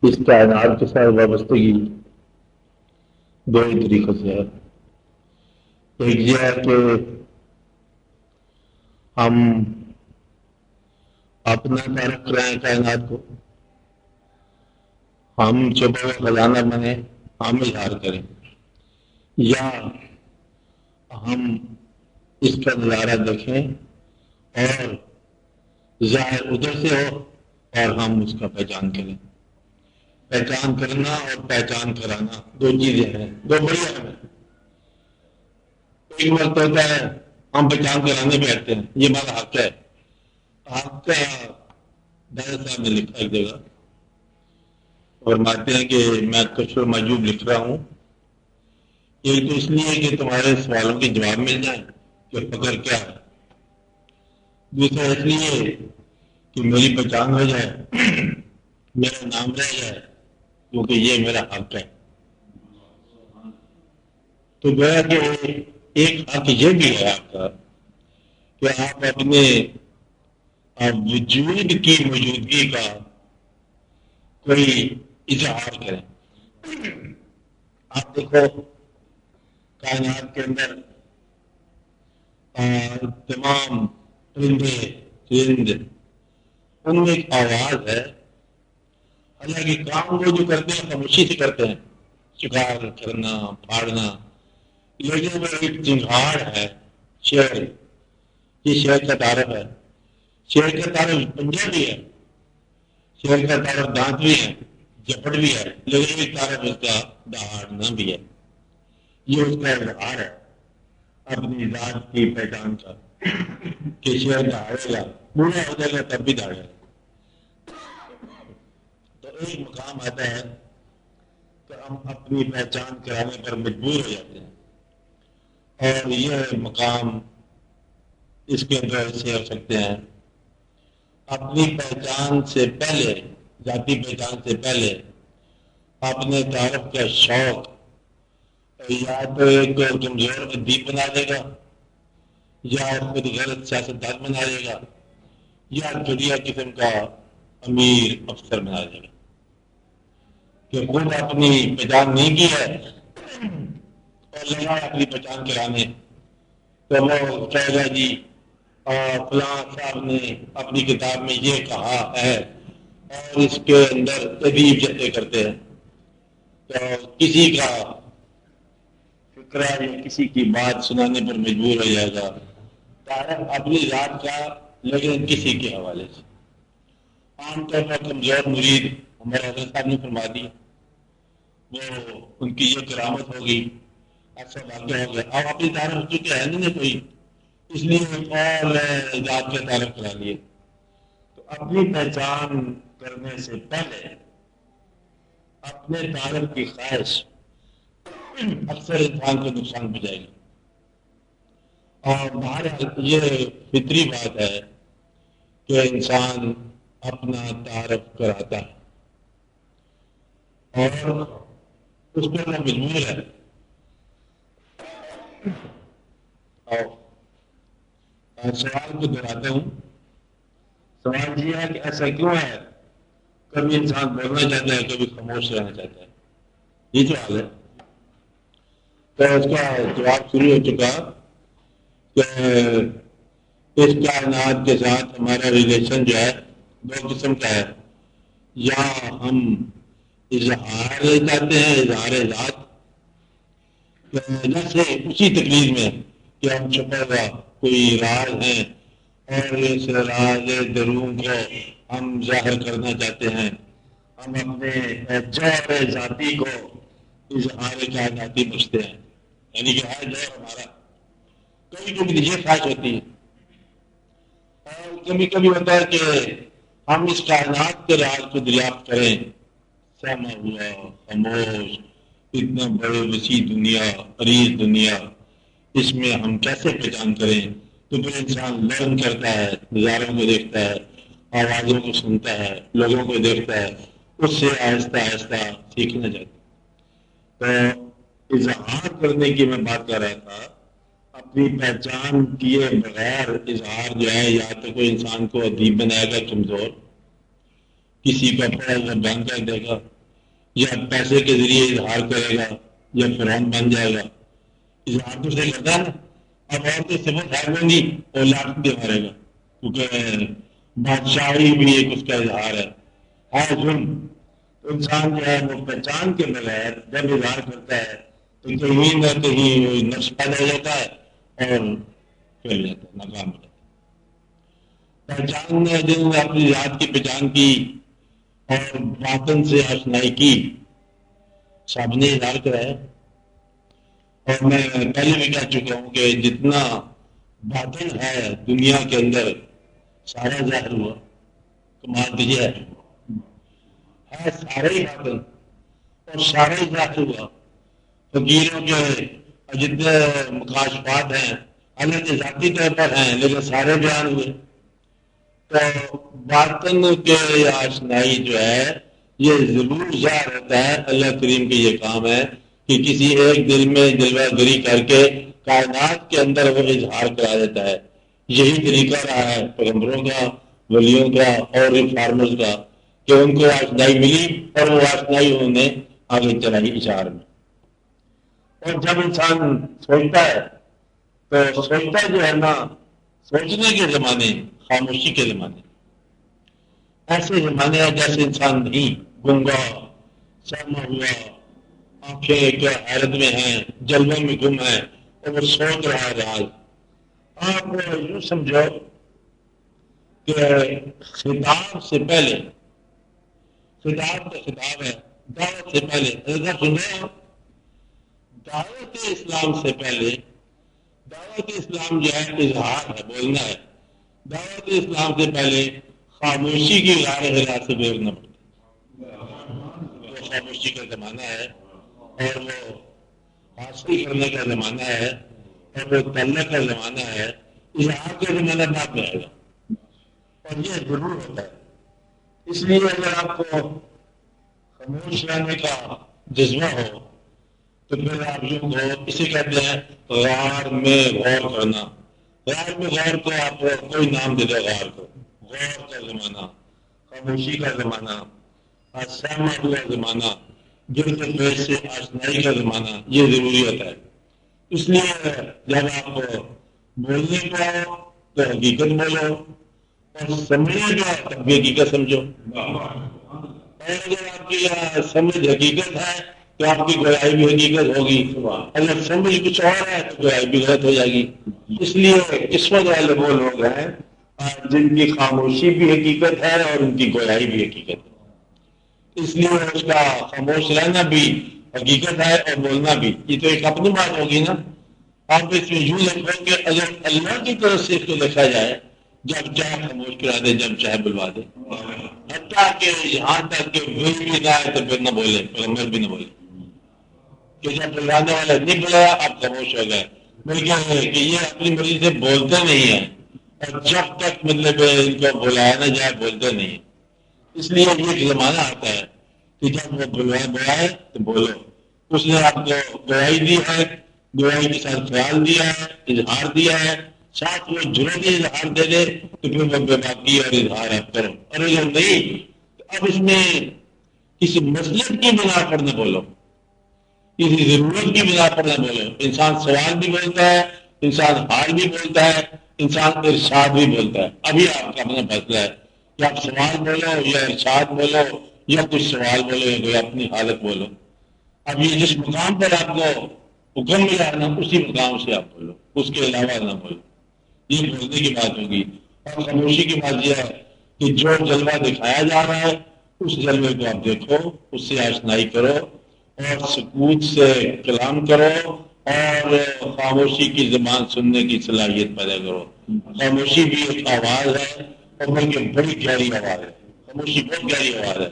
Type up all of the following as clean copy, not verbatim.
اس کائنات کے ساتھ وابستگی دو ہی طریقوں سے ہے۔ ایک یہ ہے کہ ہم اپنا تعارف کرائیں کائنات کو، ہم شبہ خزانہ بنے، ہم اظہار کریں، یا ہم اس کا نظارہ دیکھیں اور ظاہر ادھر سے ہو اور ہم اس کا پہچان کریں۔ پہچان کرنا اور پہچان کرانا دو چیزیں ہیں، دو بڑی اہم ہیں۔ ایک وقت ہوتا ہے ہم پہچان کرانے بیٹھتے ہیں، یہ ہمارا حق ہے۔ حق کا ڈاکٹر صاحب نے لکھا ایک جگہ، اور مانتے ہیں کہ میں کشف مجوب لکھ رہا ہوں، ایک تو اس لیے کہ تمہارے سوالوں کے جواب مل جائیں کہ فقر کیا ہے، دوسرا اس لیے کہ میری پہچان ہو جائے، میرا نام رہ جائے، کیونکہ یہ میرا حق ہے۔ تو گویا کہ ایک حق یہ بھی ہے آپ کا کہ آپ اپنے وجود کی موجودگی کا کوئی اظہار کریں۔ آپ دیکھو کائنات کے اندر تمام پرندے چرند، ان میں ایک آواز ہے، حالانکہ کام وہ جو کرتے ہیں خاموشی سے کرتے ہیں، شکار کرنا، پھاڑنا، لیکن وہ ایک چنگھاڑ ہے، شعر، یہ شعر کا تعارف ہے۔ شعر کا تعارف پنجہ بھی ہے، شعر کا تعارف دانت بھی ہے، جپٹ بھی ہے، لیکن ایک تعارف اس کا دہاڑنا بھی ہے۔ یہ اس کا اظہار ہے اپنی ذات کی پہچان کا، کہ شعر دہاڑے گا، بوڑھا ہو جائے گا تب بھی دہاڑے گا۔ تو ایک مقام آتا ہے کہ ہم اپنی پہچان کرانے پر مجبور ہو جاتے ہیں، اور یہ مقام اس کے اندر سے ہو سکتے ہیں اپنی پہچان سے پہلے، ذاتی پہچان سے پہلے اپنے تعارف کا شوق یا تو ایک کمزور ادیب بنا دے گا، یا خود غلط سیاستدان بنا دے گا، یا گھٹیا قسم کا امیر افسر بنا دے گا کہ خود اپنی پہچان نہیں کی ہے اور لگا اپنی پہچان کرانے، تو وہ کہے گا جی فلاں صاحب نے اپنی کتاب میں یہ کہا ہے، اور اس کے اندر ادیب جتنے کرتے ہیں، تو کسی کا فکرہ یا کسی کی بات سنانے پر مجبور ہو جائے گا، تعارف اپنی ذات کا لیکن کسی کے حوالے سے۔ عام طور پر کمزور مرید ہمارے حضرت صاحب نے فرما دیا، وہ ان کی یہ کرامت ہوگی، ایسا واقعہ ہو گیا، اب اپنی تعارف چونکہ ہے نہیں کوئی، اس لیے اور ذات کا تعارف کرا لیے۔ تو اپنی پہچان کرنے سے پہلے اپنے تعارف کی خواہش اکثر انسان کو نقصان پہنچائے گی، اور بہرحال یہ فطری بات ہے کہ انسان اپنا تعارف کراتا ہے اور اس پر وہ مجبور ہے۔ اور سوال کو دہراتا ہوں، سوال یہ ہے کہ ایسا کیوں ہے کبھی انسان بولنا چاہتا ہے، کبھی خاموش رہنا چاہتا ہے، یہ جو حال ہے۔ تو اس کا جواب شروع ہو چکا کہ اس کائنات کے ساتھ ہمارا ریلیشن جو ہے دو قسم کا ہے، یا ہم اظہار چاہتے ہیں، اظہار ذات، جیسے اسی تقریر میں کہ ہم چھپا ہوا کوئی راز ہیں اور اس راز درون کو ہم ظاہر کرنا چاہتے ہیں، ہم اپنے جوہر ذاتی کو اظہار کائناتی پوچھتے ہیں، یعنی کہ ہے جوہر ہمارا۔ کبھی کبھی یہ خواہش ہوتی ہے، اور کبھی کبھی ہوتا ہے کہ ہم اس کائنات کے راز کو دریافت کریں، سہما ہوا، خاموش، اتنا بڑے وسیع دنیا، عریض دنیا، اس میں ہم کیسے پہچان کریں؟ تو پھر انسان لرن کرتا ہے، نظاروں کو دیکھتا ہے، آوازوں کو سنتا ہے، لوگوں کو دیکھتا ہے، اس سے آہستہ آہستہ سیکھنا چاہتا ہے۔ تو اظہار کرنے کی میں بات کر رہا تھا، اپنی پہچان کیے بغیر اظہار جو ہے، یا تو کوئی انسان کو ادیب بنائے گا کمزور، کسی کا پڑھا ہوا بیان کر دے گا، یا پیسے کے ذریعے اظہار کرے گا یا فرعون بن جائے گا. اظہار تو صحیح کرتا ہے نا. اب اور تو صفت ہے وہ نہیں اور لاکھ دے مارے گا کیونکہ بادشاہی بھی ایک اس کا اظہار ہے ظلم. تو انسان جو ہے وہ پہچان کے بغیر جب اظہار کرتا ہے تو کہیں نہ کہیں نقص پیدا ہو جاتا ہے اور پھیل جاتا ہے, ناکام ہو جاتا ہے. پہچان نے جن نے اپنی ذات کی پہچان کی اور باطن سے آشنائی کی, سب نے اظہار کرایا. اور میں پہلے بھی کہہ چکا ہوں کہ جتنا باطن ہے دنیا کے اندر سارا ظاہر ہوا. کمال تو یہ ہے سارا ہی باطن اور سارا ہی ظاہر ہوا. فقیروں کے جتنے مکاشفات ہیں الگ ذاتی طور پر ہیں لیکن سارے بیان ہوئے. تو باطن کے آشنائی جو ہے یہ ضرور ظاہر ہوتا ہے. اللہ کریم کے یہ کام ہے کہ کسی ایک دل میں جلوہ گری کر کے کائنات کے اندر وہ اظہار کرا دیتا ہے. یہی طریقہ رہا ہے پیغمبروں کا, ولیوں کا اور ریفارمرز کا کہ ان کو آشنائی ملی اور وہ آشنائی انہوں نے آگے چلائی اشعار میں. اور جب انسان سوچتا ہے تو سوچتا جو ہے نا, سوچنے کے زمانے خاموشی کے زمانے ایسے زمانے ہیں جیسے انسان نہیں, گنگا سہما ہوا, آنکھیں کیا حیرت میں ہیں, جلوے میں گم ہے اور وہ سوچ رہا ہے راز. آپ یوں سمجھو کہ خطاب سے پہلے, خطاب تو خطاب ہے, دعوت سے پہلے سنو, دعوت اسلام سے پہلے, دعوت اسلام جو ہے اظہار ہے, بولنا ہے. دعوت اسلام سے پہلے خاموشی کی غار ہرا سے گزرنا پڑتا ہے. وہ خاموشی کا زمانہ ہے اور وہ حاصل کرنے کا زمانہ ہے اور وہ تلنے کا زمانہ ہے. اظہار کا زمانہ بعد میں آئے گا اور یہ ضرور ہوتا ہے. اس لیے اگر آپ کو خاموش رہنے کا جذبہ ہو تو پھر آپ یوں ہو, اسے کہتے ہیں غار میں غور کرنا. غار میں غور کو آپ کوئی نام دے دو غار کو. غور کا زمانہ, خاموشی کا زمانہ, سہما ہوا زمانہ, دل کے پیش سے آشنائی کا زمانہ, یہ ضروری ہوتا ہے. اس لیے جب آپ بولنے کو آؤ تو حقیقت بولو اور سمجھنے کا تب بھی حقیقت سمجھو. اور اگر آپ کی سمجھ حقیقت ہے تو آپ کی گویائی بھی حقیقت ہوگی. اگر سمجھ کچھ اور ہے تو گویائی بھی غلط ہو جائے گی. اس لیے قسمت والے وہ لوگ ہیں جن کی خاموشی بھی حقیقت ہے اور ان کی گویائی بھی حقیقت ہے. اس لیے اس کا خاموش رہنا بھی حقیقت ہے اور بولنا بھی. یہ تو ایک اپنی بات ہوگی نا. آپ اس میں یوں لکھو کہ اگر اللہ کی طرف سے اس کو لکھا جائے جب چاہے خاموش کرا دے, جب چاہے بلوا دے, حتیٰ کہ یہاں تک کہ وہی بھی نہ آئے تو پھر نہ بولے, پیغمبر بھی نہ بولے کہ جب بلوانے والا نہیں بلایا آپ خاموش ہو گئے. بلکہ کہ یہ اپنی مرضی سے بولتے نہیں ہیں اور جب تک مطلب ان کو بلایا نہ جائے بولتے نہیں ہیں. اس لیے یہ زمانہ آتا ہے کہ جب وہ بلائے تو بولو. اس نے آپ کو گواہی دی ہے, گواہی کے ساتھ خیال دیا ہے, اظہار دیا ہے, ساتھ وہ جرت اظہار دے دے تو پھر وہ بے باکی اور اظہار آپ کرو. اور اگر نہیں تو اب اس میں کسی مسلک کی بنا پر نہ بولو, کسی ضرورت کی بنا پر نہ بولو. انسان سوال بھی بولتا ہے, انسان حال بھی بولتا ہے, انسان ارشاد بھی بولتا ہے. ابھی آپ کا اپنا فیصلہ ہے کہ آپ سوال بولو یا ارشاد بولو یا کچھ سوال بولو یا کوئی اپنی حالت بولو. اب یہ جس مقام پر آپ کو حکم ملا نا اسی مقام سے آپ بولو, اس کے علاوہ نہ بولو. یہ بولنے کی بات ہوگی. اور خاموشی کی بات یہ ہے کہ جو جلوہ دکھایا جا رہا ہے اس جلوے کو آپ دیکھو, اس سے آشنائی کرو اور سکوت سے کلام کرو اور خاموشی کی زبان سننے کی صلاحیت پیدا کرو. خاموشی بھی ایک آواز ہے اور بلکہ بڑی گہری آواز ہے. خاموشی بہت گہری آواز ہے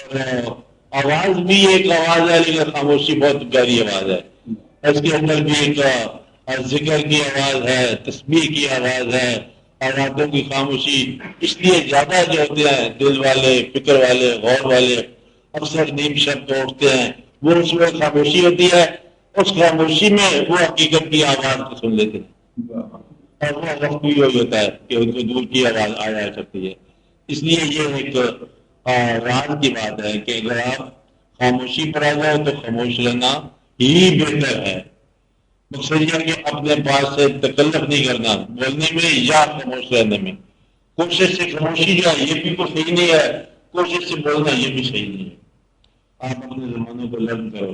اور آواز بھی ایک آواز ہے لیکن خاموشی بہت گہری آواز ہے. اس کے اندر بھی ایک ذکر کی آواز ہے, تسبیح کی آواز ہے, آوازوں کی خاموشی. اس لیے زیادہ جو ہوتے ہیں دل والے, فکر والے, غور والے اکثر نیم شب کو اٹھتے ہیں, وہ اس میں خاموشی ہوتی ہے. اس خاموشی میں وہ حقیقت کی آواز کو سن لیتے ہیں اور وہ وقت بھی یہی ہوتا ہے کہ ان کو دور کی آواز آ جایا کرتی ہے. اس لیے یہ ایک اور راز کی بات ہے کہ اگر آپ خاموشی پر آ جاؤ تو خاموش رہنا ہی بہتر ہے. مقصد یہ کہ اپنے پاس سے تکلف نہیں کرنا بولنے میں یا خاموش رہنے میں. کوشش سے خاموشی جو ہے یہ بھی کوئی صحیح نہیں ہے، کوشش سے بولنا یہ بھی صحیح نہیں ہے. آپ اپنے زمانے کو لرن کرو.